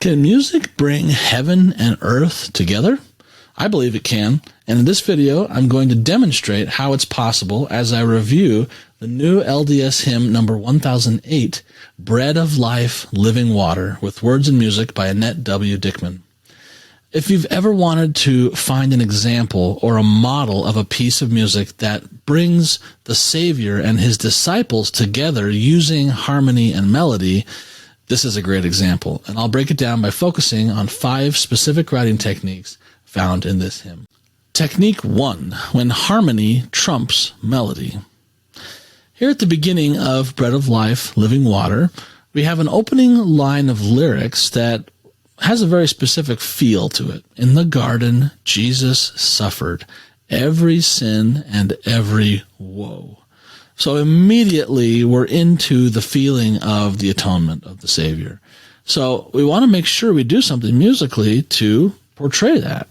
Can music bring heaven and earth together? I believe it can, and in this video, I'm going to demonstrate how it's possible as I review the new LDS hymn number 1008, Bread of Life, Living Water, with words and music by Annette W. Dickman. If you've ever wanted to find an example or a model of a piece of music that brings the Savior and his disciples together using harmony and melody, this is a great example, and I'll break it down by focusing on 5 specific writing techniques found in this hymn. Technique 1, when harmony trumps melody. Here at the beginning of Bread of Life, Living Water, we have an opening line of lyrics that has a very specific feel to it. In the garden, Jesus suffered every sin and every woe. So immediately we're into the feeling of the atonement of the Savior. So we want to make sure we do something musically to portray that.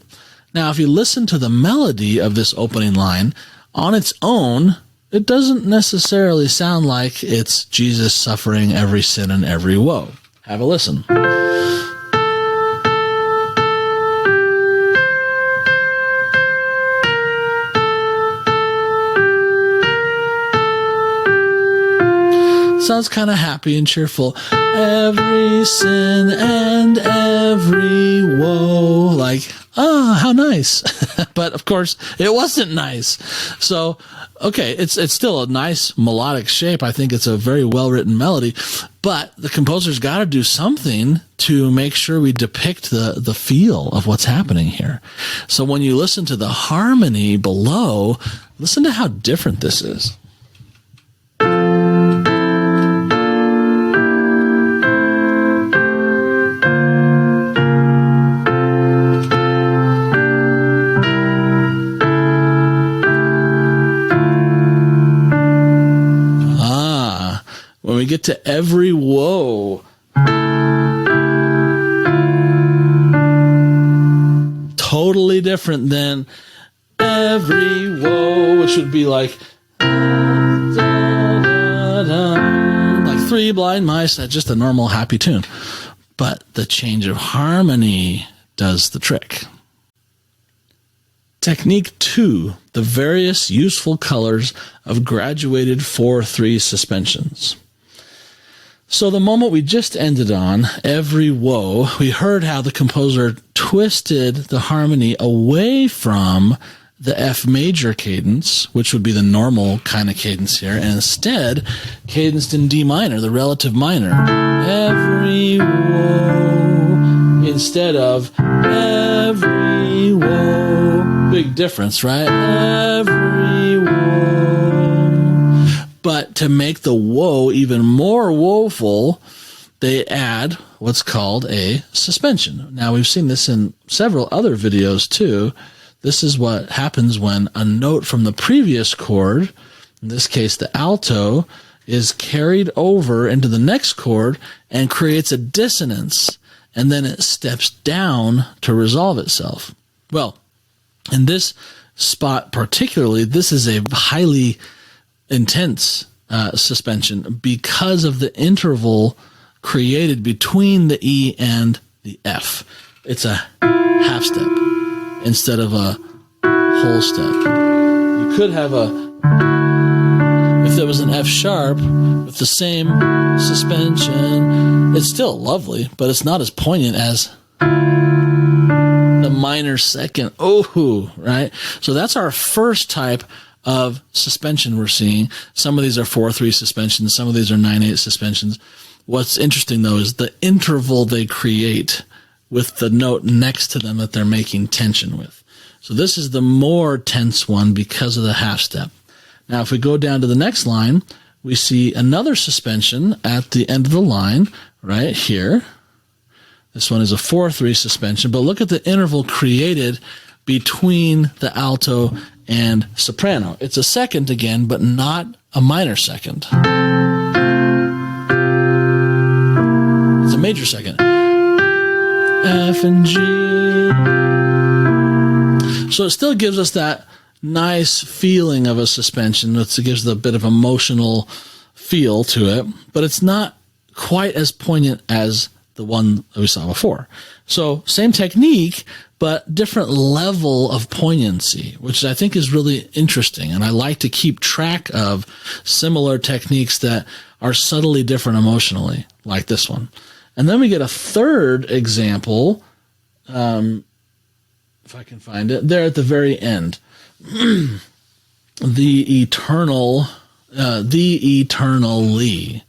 Now, if you listen to the melody of this opening line, on its own, it doesn't necessarily sound like it's Jesus suffering every sin and every woe. Have a listen. Sounds kind of happy and cheerful. Every sin and every woe. Like, oh, how nice. But of course, it wasn't nice. So, okay, it's still a nice melodic shape. I think it's a very well-written melody. But the composer's got to do something to make sure we depict the feel of what's happening here. So when you listen to the harmony below, listen to how different this is. When we get to every woe, totally different than every woe, which would be like, like Three Blind Mice, that's just a normal happy tune. But the change of harmony does the trick. Technique 2, the various useful colors of graduated 4/3 suspensions. So the moment we just ended on, every woe, we heard how the composer twisted the harmony away from the F major cadence, which would be the normal kind of cadence here, and instead cadenced in D minor, the relative minor. Every woe instead of every woe. Big difference, right? Every woe. But to make the woe even more woeful, they add what's called a suspension. Now, we've seen this in several other videos too. This is what happens when a note from the previous chord, in this case the alto, is carried over into the next chord and creates a dissonance, and then it steps down to resolve itself. Well, in this spot particularly, this is a highly intense suspension because of the interval created between the E and the F. It's a half step instead of a whole step. You could have if there was an F sharp with the same suspension, it's still lovely, but it's not as poignant as the minor second. Oh, right? So that's our first type of suspension we're seeing. Some of these are 4/3 suspensions. Some of these are 9/8 suspensions. What's interesting, though, is the interval they create with the note next to them that they're making tension with. So this is the more tense one because of the half step. Now, if we go down to the next line, we see another suspension at the end of the line right here. This one is a 4/3 suspension, but look at the interval created between the alto and soprano. It's a second again, but not a minor second. It's a major second. F and G. So it still gives us that nice feeling of a suspension. It gives a bit of emotional feel to it, but it's not quite as poignant as the one that we saw before. So same technique, but different level of poignancy, which I think is really interesting. And I like to keep track of similar techniques that are subtly different emotionally, like this one. And then we get a third example, if I can find it, there at the very end. The eternally,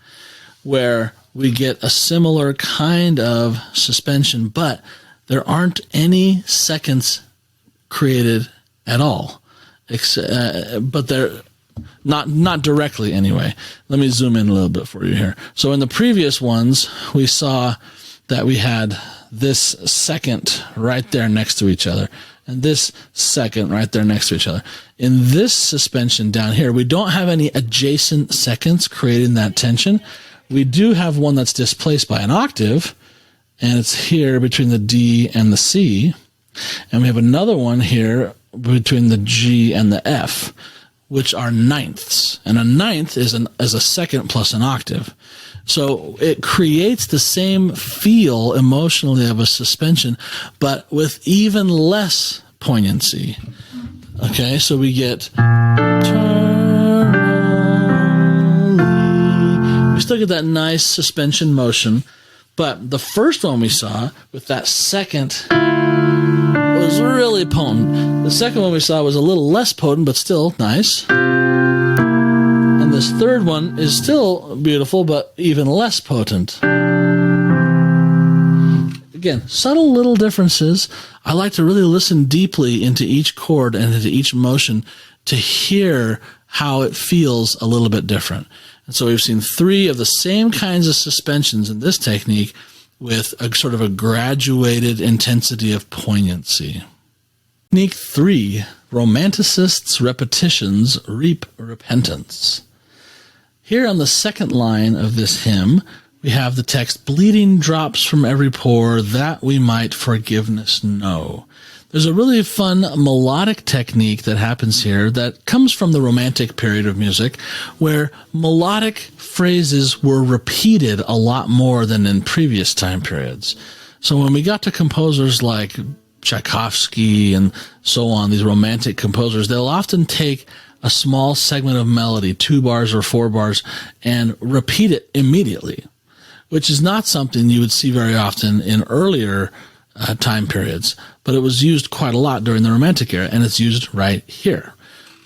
where we get a similar kind of suspension, but there aren't any seconds created at all, but they're not directly anyway. Let me zoom in a little bit for you here. So in the previous ones, we saw that we had this second right there next to each other, and this second right there next to each other. In this suspension down here, we don't have any adjacent seconds creating that tension. We do have one that's displaced by an octave, and it's here between the D and the C. And we have another one here between the G and the F, which are ninths. And a ninth is a second plus an octave. So it creates the same feel emotionally of a suspension, but with even less poignancy. Okay, so we get eternally. We still get that nice suspension motion, but the first one we saw with that second was really potent. The second one we saw was a little less potent, but still nice. And this third one is still beautiful, but even less potent. Again, subtle little differences. I like to really listen deeply into each chord and into each motion to hear how it feels a little bit different. And so we've seen 3 of the same kinds of suspensions in this technique with a sort of a graduated intensity of poignancy. Technique 3, Romanticists' repetitions reap repentance. Here on the second line of this hymn, we have the text, bleeding drops from every pore that we might forgiveness know. There's a really fun melodic technique that happens here that comes from the Romantic period of music, where melodic phrases were repeated a lot more than in previous time periods. So when we got to composers like Tchaikovsky and so on, these Romantic composers, they'll often take a small segment of melody, 2 bars or 4 bars, and repeat it immediately, which is not something you would see very often in earlier time periods, but it was used quite a lot during the Romantic era, and it's used right here.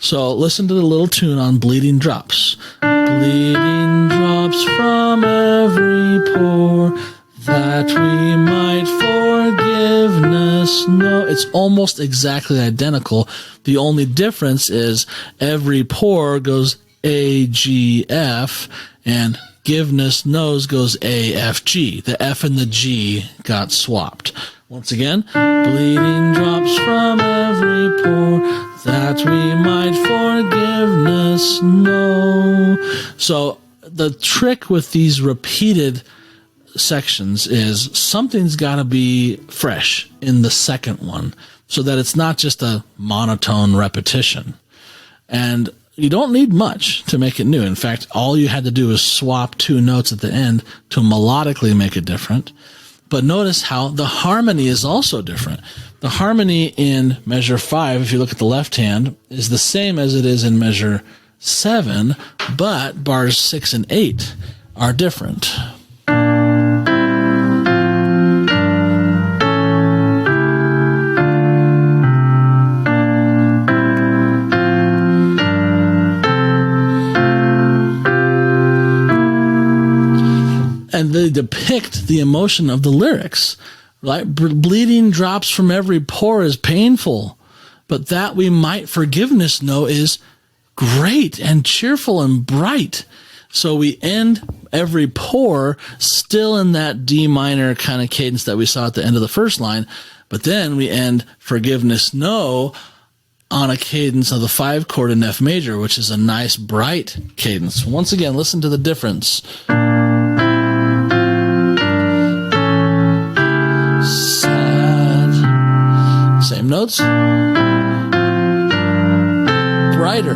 So listen to the little tune on Bleeding Drops. Bleeding drops from every pore, that we might forgiveness know. It's almost exactly identical. The only difference is every pore goes A, G, F, and forgiveness knows goes A, F, G. The F and the G got swapped. Once again, bleeding drops from every pore, that we might forgiveness know. So the trick with these repeated sections is something's got to be fresh in the second one so that it's not just a monotone repetition. And you don't need much to make it new. In fact, all you had to do is swap 2 notes at the end to melodically make it different. But notice how the harmony is also different. The harmony in measure 5, if you look at the left hand, is the same as it is in measure 7, but bars 6 and 8 are different. And they depict the emotion of the lyrics. Right? Bleeding drops from every pore is painful, but that we might forgiveness know is great and cheerful and bright. So we end every pore still in that D minor kind of cadence that we saw at the end of the first line, but then we end forgiveness know on a cadence of the 5 chord in F major, which is a nice bright cadence. Once again, listen to the difference. Same notes. Brighter.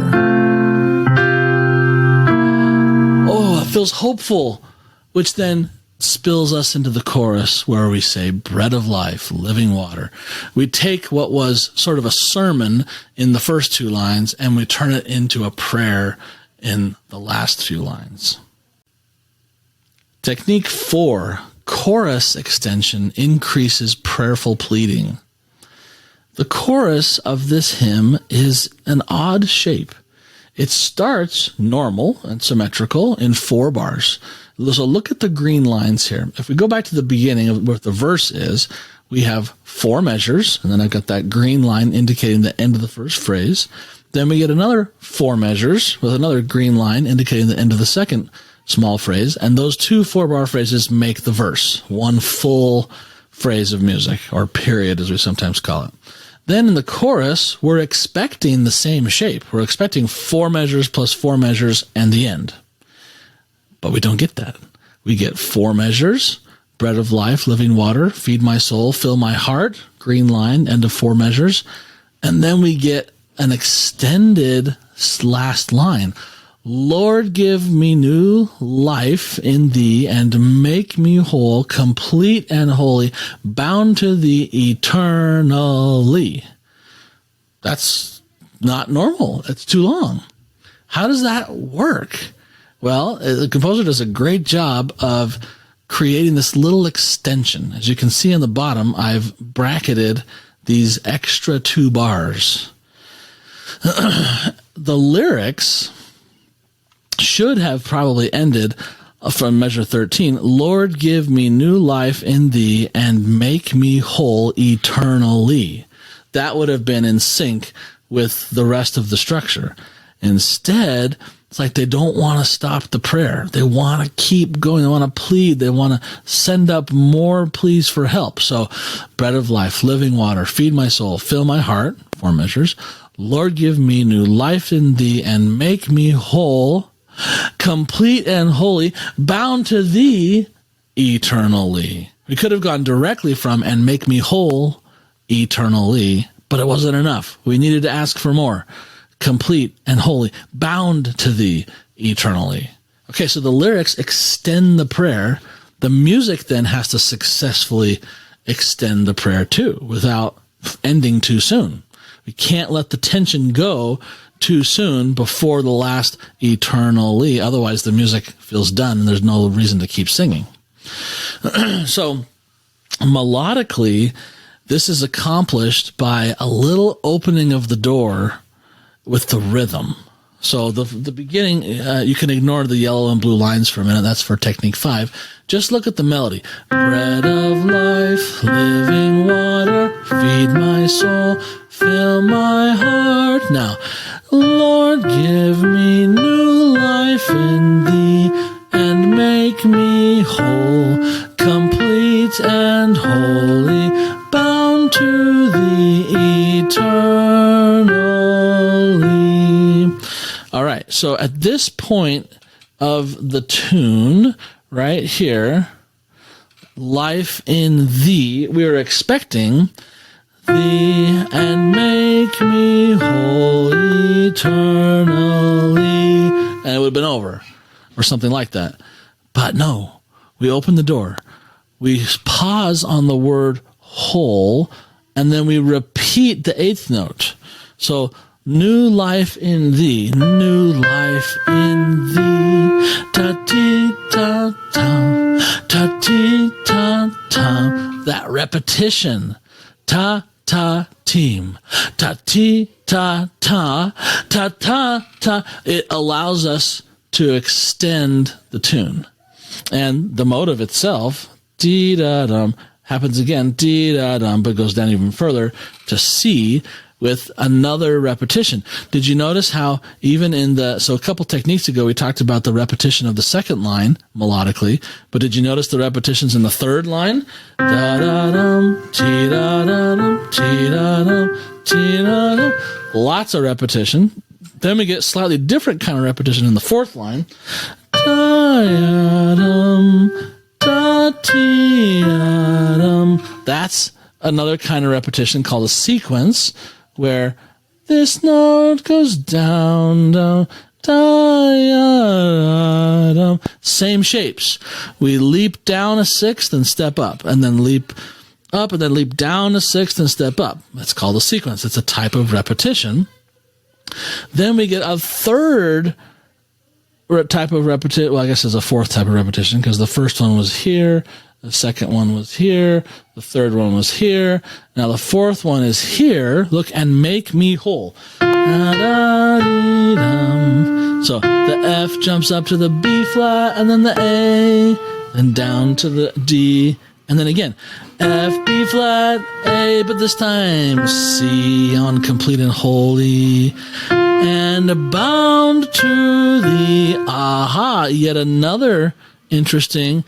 Oh, it feels hopeful, which then spills us into the chorus where we say, bread of life, living water. We take what was sort of a sermon in the first two lines and we turn it into a prayer in the last few lines. Technique 4, chorus extension increases prayerful pleading. The chorus of this hymn is an odd shape. It starts normal and symmetrical in 4 bars. So look at the green lines here. If we go back to the beginning of what the verse is, we have 4 measures, and then I've got that green line indicating the end of the first phrase. Then we get another 4 measures with another green line indicating the end of the second small phrase, and those 2 4-bar phrases make the verse, one full phrase of music, or period as we sometimes call it. Then in the chorus, we're expecting the same shape. We're expecting 4 measures plus 4 measures and the end. But we don't get that. We get 4 measures, bread of life, living water, feed my soul, fill my heart, green line, end of 4 measures. And then we get an extended last line. Lord, give me new life in thee and make me whole, complete and holy, bound to thee eternally. That's not normal. It's too long. How does that work? Well, the composer does a great job of creating this little extension. As you can see on the bottom, I've bracketed these extra 2 bars. The lyrics should have probably ended from measure 13. Lord, give me new life in thee and make me whole eternally. That would have been in sync with the rest of the structure. Instead, it's like they don't want to stop the prayer. They want to keep going. They want to plead. They want to send up more pleas for help. So, bread of life, living water, feed my soul, fill my heart, 4 measures. Lord, give me new life in thee and make me whole, complete and holy, bound to thee eternally. We could have gone directly from and make me whole eternally, but it wasn't enough. We needed to ask for more. Complete and holy, bound to thee eternally. Okay, so the lyrics extend the prayer. The music then has to successfully extend the prayer too, without ending too soon. We can't let the tension go too soon before the last eternally. Otherwise, the music feels done and there's no reason to keep singing. So, melodically, this is accomplished by a little opening of the door with the rhythm. So the beginning, you can ignore the yellow and blue lines for a minute. That's for technique 5. Just look at the melody. Bread of life, living water, feed my soul, fill my heart. Now, Lord, give me new life in thee and make me whole, complete and holy, bound to thee eternally. All right, so at this point of the tune, right here, life in thee, we are expecting thee and make me whole eternally, and it would have been over, or something like that. But no, we open the door, we pause on the word whole, and then we repeat the 8th note. So, new life in thee, new life in thee, ta-ti-ta-ta, ta-ti-ta-ta. That repetition, ta-ta-team, ta-ti-ta-ta, ta-ta-ta. It allows us to extend the tune. And the motive itself, dee-da-dum, happens again, dee-da-dum, but goes down even further to C with another repetition. Did you notice how even so a couple techniques ago we talked about the repetition of the second line melodically, but did you notice the repetitions in the third line? Da-da-dum, tee-da-da-dum, tee-da-dum, tee-da-dum. Lots of repetition. Then we get slightly different kind of repetition in the fourth line. Da-da-dum, da-tee-da-dum. That's another kind of repetition called a sequence, where this note goes down, down, Same shapes. We leap down a sixth and step up, and then leap up, and then leap down a sixth and step up. That's called a sequence. It's a type of repetition. Then we get a third type of repetition. Well, I guess there's a fourth type of repetition, because the first one was here, the second one was here, the third one was here. Now the fourth one is here. Look, and make me whole. So the F jumps up to the B flat, and then the A, and down to the D, and then again, F, B flat, A, but this time C on complete and holy, and bound to the aha. Yet another interesting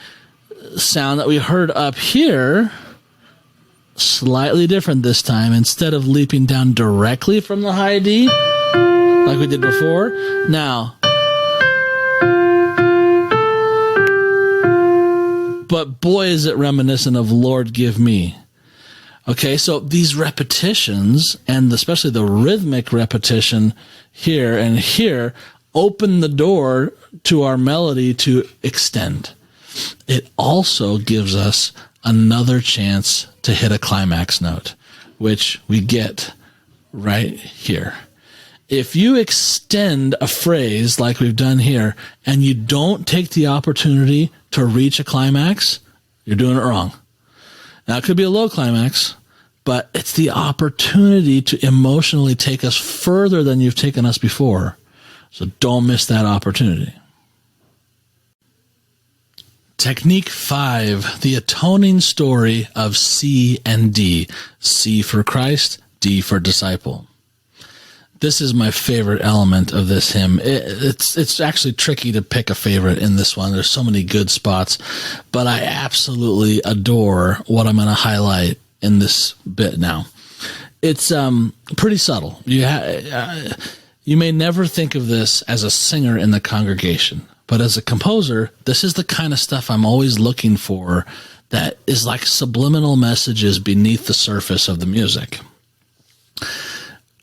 sound that we heard up here, slightly different this time. Instead of leaping down directly from the high D, like we did before, now, but boy, is it reminiscent of Lord Give Me. Okay, so these repetitions, and especially the rhythmic repetition here and here, open the door to our melody to extend. It also gives us another chance to hit a climax note, which we get right here. If you extend a phrase like we've done here, and you don't take the opportunity to reach a climax, you're doing it wrong. Now, it could be a low climax, but it's the opportunity to emotionally take us further than you've taken us before. So don't miss that opportunity. Technique 5, the atoning story of C and D. C for Christ, D for disciple. This is my favorite element of this hymn. It's actually tricky to pick a favorite in this one. There's so many good spots, but I absolutely adore what I'm going to highlight in this bit now. It's pretty subtle. You may never think of this as a singer in the congregation, but as a composer, this is the kind of stuff I'm always looking for that is like subliminal messages beneath the surface of the music.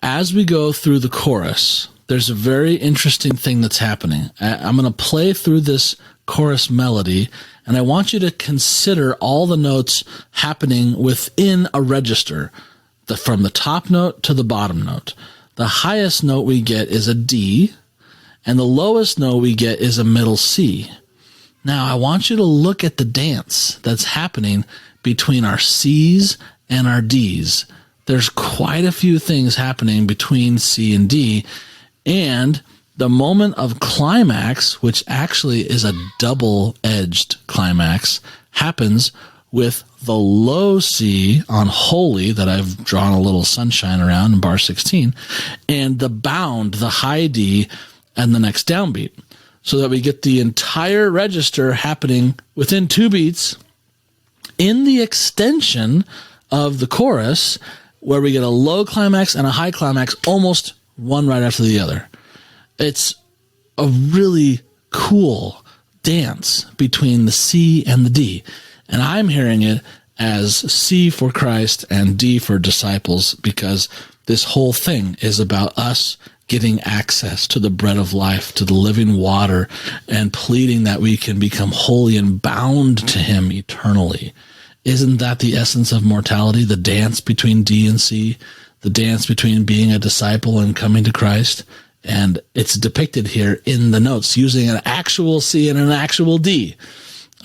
As we go through the chorus, there's a very interesting thing that's happening. I'm going to play through this chorus melody, and I want you to consider all the notes happening within a register, from the top note to the bottom note. The highest note we get is a D, and the lowest note we get is a middle C. Now, I want you to look at the dance that's happening between our C's and our D's. There's quite a few things happening between C and D, and the moment of climax, which actually is a double-edged climax, happens with the low C on holy that I've drawn a little sunshine around in bar 16, and the bound, the high D, and the next downbeat, so that we get the entire register happening within 2 beats in the extension of the chorus, where we get a low climax and a high climax, almost one right after the other. It's a really cool dance between the C and the D. And I'm hearing it as C for Christ and D for disciples, because this whole thing is about us getting access to the bread of life, to the living water, and pleading that we can become holy and bound to him eternally. Isn't that the essence of mortality? The dance between D and C, the dance between being a disciple and coming to Christ. And it's depicted here in the notes using an actual C and an actual D.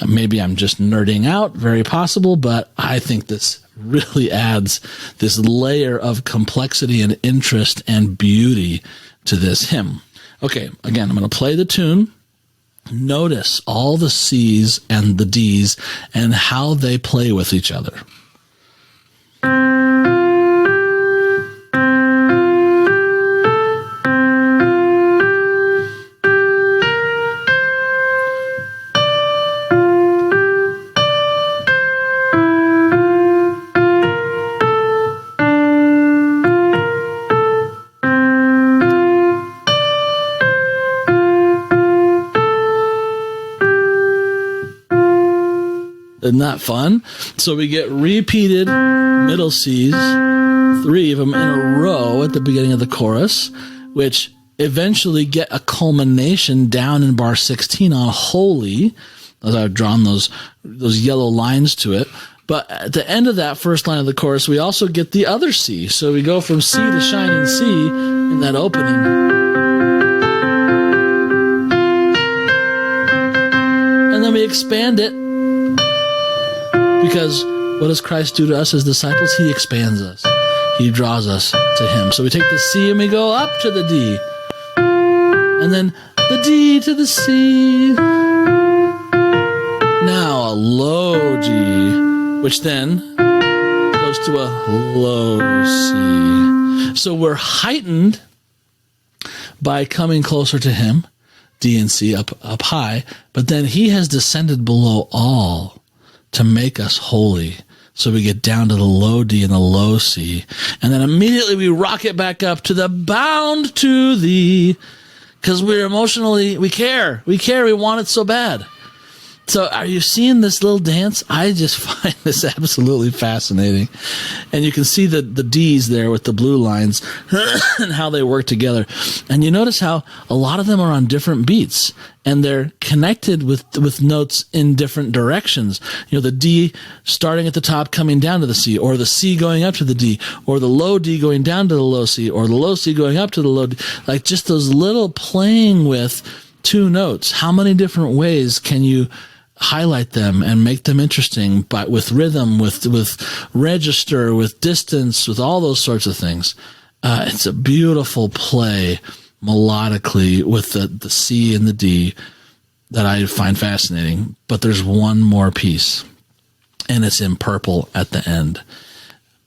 Maybe I'm just nerding out, very possible, but I think this really adds this layer of complexity and interest and beauty to this hymn. Okay, again, I'm going to play the tune. Notice all the C's and the D's and how they play with each other. Isn't that fun? So we get repeated middle C's, 3 of them in a row at the beginning of the chorus, which eventually get a culmination down in bar 16 on holy, as I've drawn those yellow lines to it. But at the end of that first line of the chorus, we also get the other C. So we go from C to shining C in that opening. And then we expand it, because what does Christ do to us as disciples? He expands us. He draws us to him. So we take the C and we go up to the D. And then the D to the C. Now a low G, which then goes to a low C. So we're heightened by coming closer to him, D and C up high, but then he has descended below all to make us holy. So we get down to the low D and the low C, and then immediately we rocket back up to the bound to thee, because we're emotionally, we care, we want it so bad. So are you seeing this little dance? I just find this absolutely fascinating. And you can see the D's there with the blue lines and how they work together. And you notice how a lot of them are on different beats, and they're connected with notes in different directions. You know, the D starting at the top coming down to the C, or the C going up to the D, or the low D going down to the low C, or the low C going up to the low D. Like just those little playing with two notes. How many different ways can you highlight them and make them interesting, but with rhythm, with register, with distance, with all those sorts of things. It's a beautiful play melodically with the C and the D that I find fascinating. But there's one more piece, and it's in purple at the end,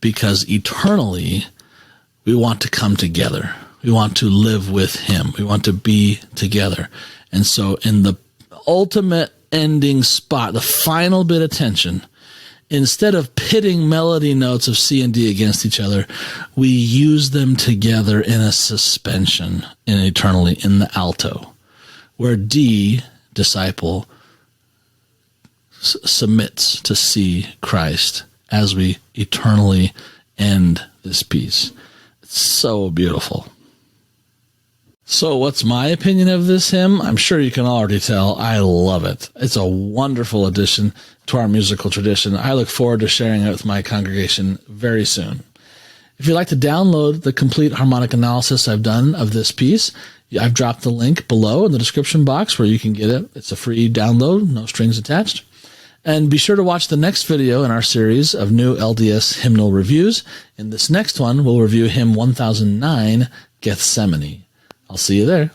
because eternally we want to come together. We want to live with him. We want to be together. And so in the ultimate ending spot, the final bit of tension, instead of pitting melody notes of C and D against each other, we use them together in a suspension in eternally in the alto, where D, disciple, submits to C, Christ, as we eternally end this piece. It's so beautiful. So what's my opinion of this hymn? I'm sure you can already tell. I love it. It's a wonderful addition to our musical tradition. I look forward to sharing it with my congregation very soon. If you'd like to download the complete harmonic analysis I've done of this piece, I've dropped the link below in the description box where you can get it. It's a free download, no strings attached. And be sure to watch the next video in our series of new LDS hymnal reviews. In this next one, we'll review hymn 1009, Gethsemane. I'll see you there.